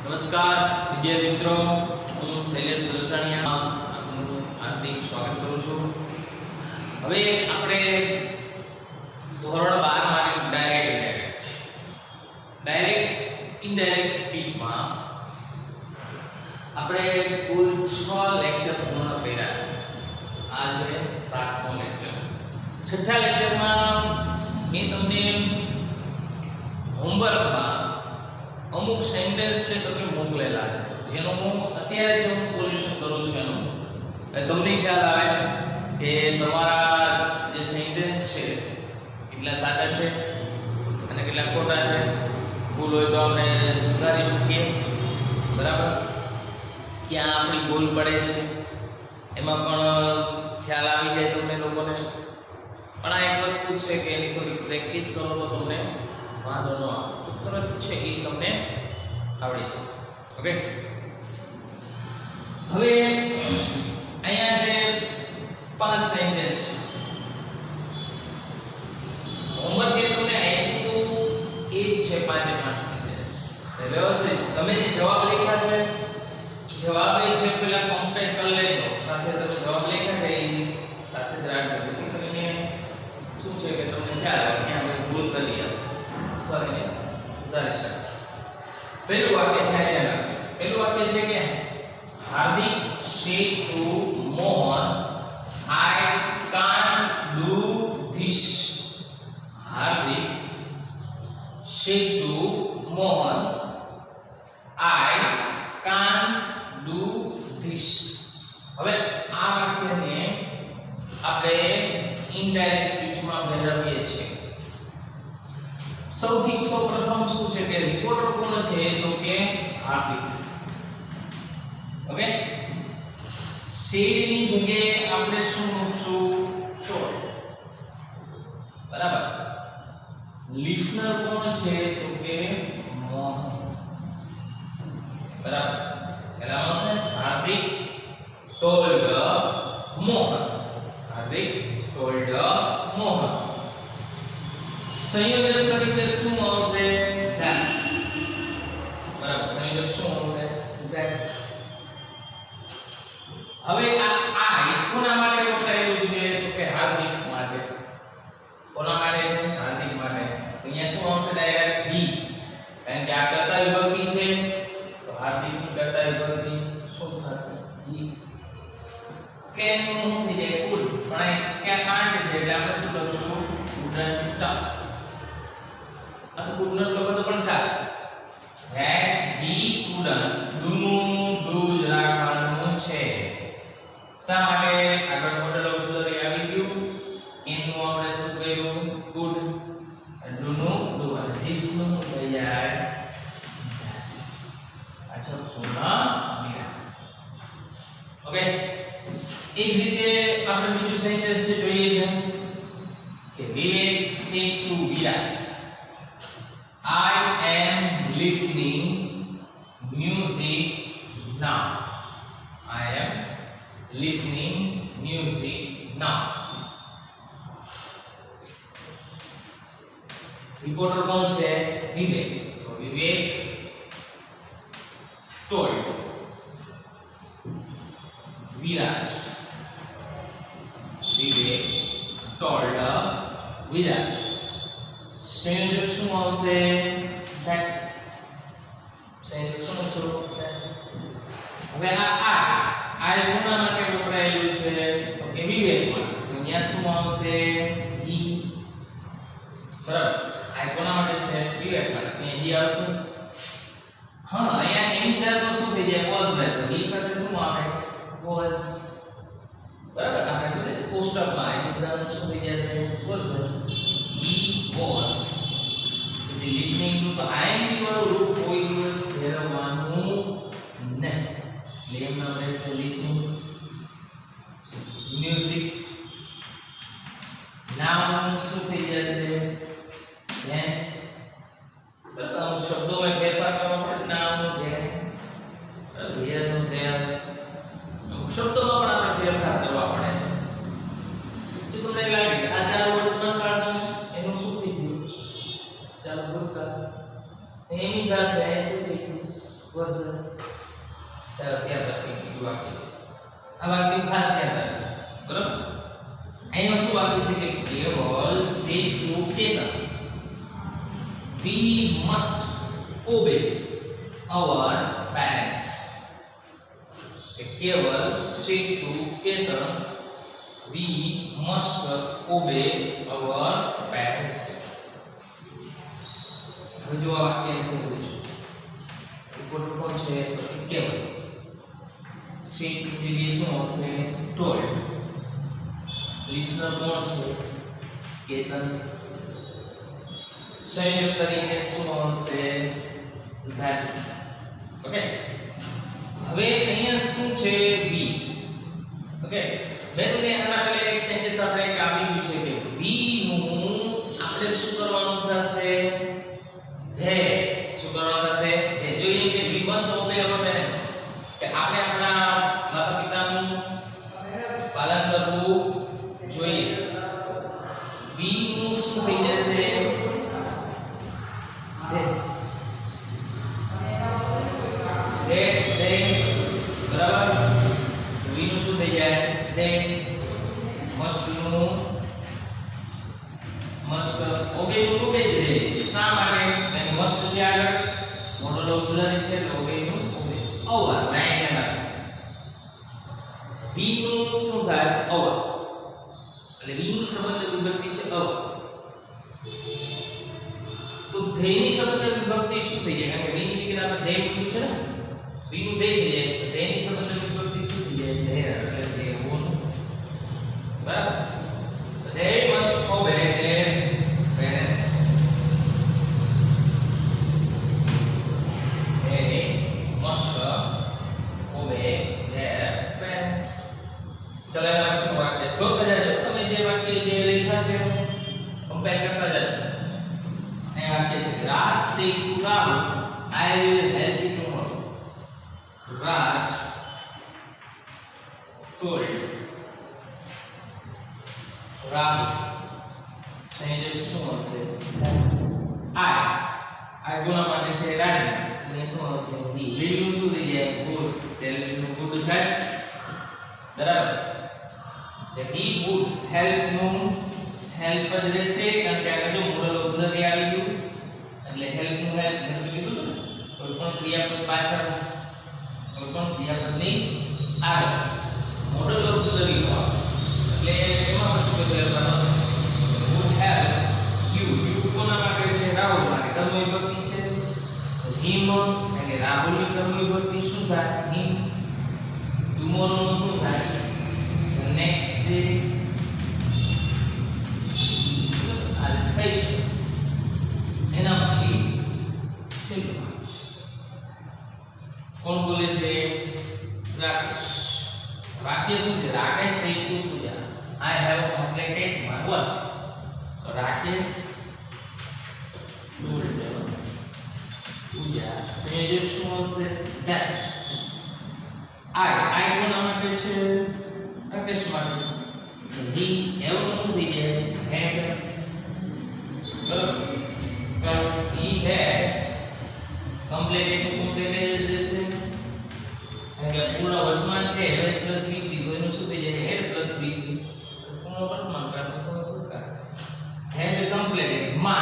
નમસ્કાર વિદ્યાર્થી મિત્રો, હું શૈલેષ આપનું હાર્દિક સ્વાગત કરું છું. હવે આપણે ધોરણ 12 માં ડાયરેક્ટ ઇનડાયરેક્ટ સ્પીચમાં આપણે કુલ 6 લેક્ચર પૂર્ણ કર્યા છે. આ છે 7મો લેક્ચર. છઠ્ઠા લેક્ચરમાં મેં તમને હોમવર્કમાં અમુક સેન્ટેન્સ છે તો કે મોકલેલા છે, જેનો હું અત્યારે જે હું સોલ્યુશન કરું છું એનું તમને ખ્યાલ આવે કે તમારા જે સેન્ટેન્સ છે કેટલા સાચા છે અને કેટલા ખોટા છે. ભૂલ હોય તો આપણે સુધારી શકીએ, બરાબર. ક્યાં આપણી ભૂલ પડે છે એમાં પણ ખ્યાલ આવી જાય તમને લોકોને. પણ આ એક વસ્તુ છે કે એની થોડી પ્રેક્ટિસ કરો તો તમને વાંધો ન આવે. તરત છે એ તમને આવડી છે. ઓકે, હવે અહીંયા છે 5 સેન્ટેન્સ. હોમવર્ક જે તમને આપ્યું એ જ છે 5 સેન્ટેન્સ. વ્યવસ્થિત તમે જે જવાબ લખ્યા છે એ જવાબ એ છે પેલા કમ્પેર કરી લેજો, સાથે તમે જવાબ લખ્યા છે એ સાથે જ રાખજો, જેથી કરીને શું છે કે તમને ખ્યાલ આવે કે આપણે ભૂલ કરી કરીને સુધારી શકે. પહેલું વાક્ય છે અહીંયા. પહેલું વાક્ય છે કે હાર્દિક said to Mohan, I can't do this. Hardik said to Mohan, I can't do this. હવે આ વાક્યને આપણે ઇનડાયરેક્ટ સ્પીચમાં ફેરવીએ છીએ. સૌપ્રથમ શું છે કે રિપોર્ટર કોણ છે તો કે હાર્દિક. ઓકે, સેડ ની જગ્યાએ આપણે શું મૂકશું? ટોલ્ડ. બરાબર. લિસનર કોણ છે તો કે મોહન. બરાબર. પહેલા આવશે હાર્દિક ટોલ્ડ મોહન. હાર્દિક ટોલ્ડ મોહન. સંયોજન તરીકે શું આવશે? ધેટ. બરાબર. સંયોજન શું આવશે? ધેટ. હવે આ આઈ કોના માટે વપરાયેલું છે તો કે હાર્દિક માટે. કોના માટે છે? હાર્દિક માટે. તો અહીંયા શું આવશે? ડાયરેક્ટ હી. કારણ કે આ કર્તા વિભક્તિ છે તો હાર્દિક ની કર્તા વિભક્તિ શું થશે? હી. કે નું થઈ જાય કુલ, પણ ક્યાં કાંડ છે એટલે આપણે શું લખશું? કુડન્ટ. અથવા કુડન્ટ લખો તો પણ ચાલે. That he couldn't. ડુનું ડુ જ રાખવાનું છે. શા માટે? આગળ મોડલ ઓક્સિલરી આવી ગયું. એનું આપણે શું કર્યું? કુડ. ડુનું ડુ અને ધીસ નું થઈ જાય ધેટ. અચ્છા, પૂર્ણ વિરામ. ઓકે, એ જ રીતે આપણે બીજું સેન્ટેન્સ જોઈએ છે કે વિવેક said to Virat, I am listening music now. I am listening music now. Reporter કોણ છે? વિવેક. તો વિવેક told વિરાટ. વિવેક told વિરાટ. સંયોજક શું આવશે? ધેટ. સંયોજક શું આવશે? ધેટ. હવે આ કોના માટે વપરાયેલું છે તો કે વિવેક માટે. તો અહીંયા શું આવશે? હી. બરાબર. આ કોના માટે છે? વિવેક માટે. અહીંયા હી આવશે. હા, અહીંયા એની સાથે શું થઈ જાય? વોઝ થાય. તો હી સાથે શું આવે? વોઝ. બરાબર. આપણે કીધું કોષ્ટકમાં એની સાથે શું થઈ જશે? વોઝ. He was. પછી લિસનિંગ ટુ તો આઈએનજી વાળું રૂપ કોઈ દિવસ ફેરવવાનું નહીં. લેમ નામ રહેશે લિસનિંગ. મ્યુઝિક નામ શું થઈ જશે? ધેન. બરાબર. શબ્દોમાં ફેરફાર કરવા પડે. નામ ધેન, ધેન ધેન. શબ્દોમાં પણ આપણે ફેરફાર કરવા પડે છે. જો તમને લાગે કે આ ચાર વર્તમાન કાળ છે એનું શું થઈ ગયું? ચાલો ભૂતકાળ. એની સાથે બસ ચાલો ત્યાર પછી બીજું વાક્ય આ વાક્ય ખાસ ધ્યાન રાખજો બરાબર અહીંયા શું વાક્ય છે કે કેવલ say to Ketan we must obey our parents केवल say to Ketan we must obey our parents હવે જો આ વાક્ય લખેલું છે રિપોર્ટર કોણ છે તો કેવલ say to ની શું આવશે told listener કોણ છે કેતન સંયુક્ત તરીકે શું આવશે that ઓકે હવે અહીંયા શું છે we ઓકે મેં તમને આના પહેલા એક સેન્ટેન્સ આપણે એક આવી ગયું છે કે we નું આપણે શું કરવાનું થશે they શું કરવાનું થશે they જોઈએ કે we must obey our parents કે આપણે આપણા માતા પિતાનું પાલન કરવું જોઈએ we નું શું થઈ જશે they બરાબર we નું શું થઈ જાય they must obey નું obey જ રહે શા માટે એની must છે આગળ મોડલ ઓક્સિલરી છે એટલે obey નું obey our ના we નું શું થાય our એટલે we ની શબ્દ વિભક્તિ છે our તો they ની શબ્દ વિભક્તિ શું થઈ જાય કારણ કે we ની જગ્યાએ આપણે they મૂક્યું છે ને we નું they થઈ જાય તો they ની શબ્દ વિભક્તિ શું થઈ જાય their એટલે they own બરાબર they must obey their parents they must obey their parents ચલો એના પછી વાક્ય જો કદાચ તમે જે વાક્ય જે લખ્યા છે કમ્પેર કરતા જાઓ એ વાક્ય છે કે રાજ say to Rahul I will help you tomorrow Raj told Rahul સંયોજક શું હશે I ગુના માટે છે રાજ એટલે શું હશે he will નું શું થઈ જાય good shall નું good થાય બરાબર that he would help નું help જ રહેશે કારણ કે આગળ જો મોડલ ઓક્સિલરી આવી ગયું એટલે help નું help મેં કીધું ને કોઈ પણ ક્રિયાપદ પાછળ કોઈ પણ ક્રિયાપદની આગળ મોડલ ઓક્સિલરી નો એટલે એમાં પછી કોઈ help would help you કોના માટે છે રાહુલ માટે કર્મ વિભક્તિ છે him એટલે રાહુલની કર્મ વિભક્તિ શું થાય him tomorrow નું શું થાય next day એના પછી કોણ બોલે છે રાકેશ વાક્ય શું છે Rakesh say to Pooja I have completed my work તો રાકેશ told પૂજા સંયોજક શું હશે that I કોના માટે છે રાકેશ માટે he have નું થઈ જાય had he had completed this અને કે પૂર્ણ વર્તમાન છે has plus v તો એનું શું થઈ જાય had plus v પૂર્ણ વર્તમાન કાઢો had completed my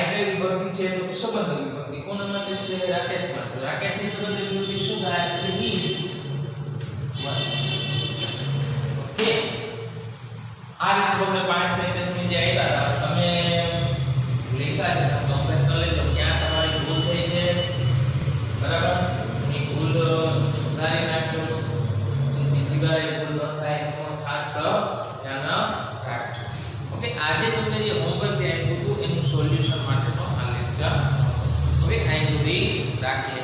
કઈ વિભક્તિ છે તો સંબંધ વિભક્તિ કોના માટે છે રાકેશ માટે રાકેશની સંબંધ વિભક્તિ શું થાય કે his ઓકે આ રીતે તમને પાંચ સેન્ટેન્સ ની જે આવ્યા હતા તમે લેખા છે તો કમ્પ્લીટ કરી લેજો ક્યાં તમારી ભૂલ થઈ છે બરાબર એ ભૂલ સુધારી નાખજો બીજી વાર એ ભૂલ ન થાય એનું ખાસ ધ્યાન રાખજો ઓકે આજે તમને જે હોમવર્ક આપ્યું હતું એનું સોલ્યુશન માટેનો આ લેક્ચર હવે અહીં સુધી રાખીએ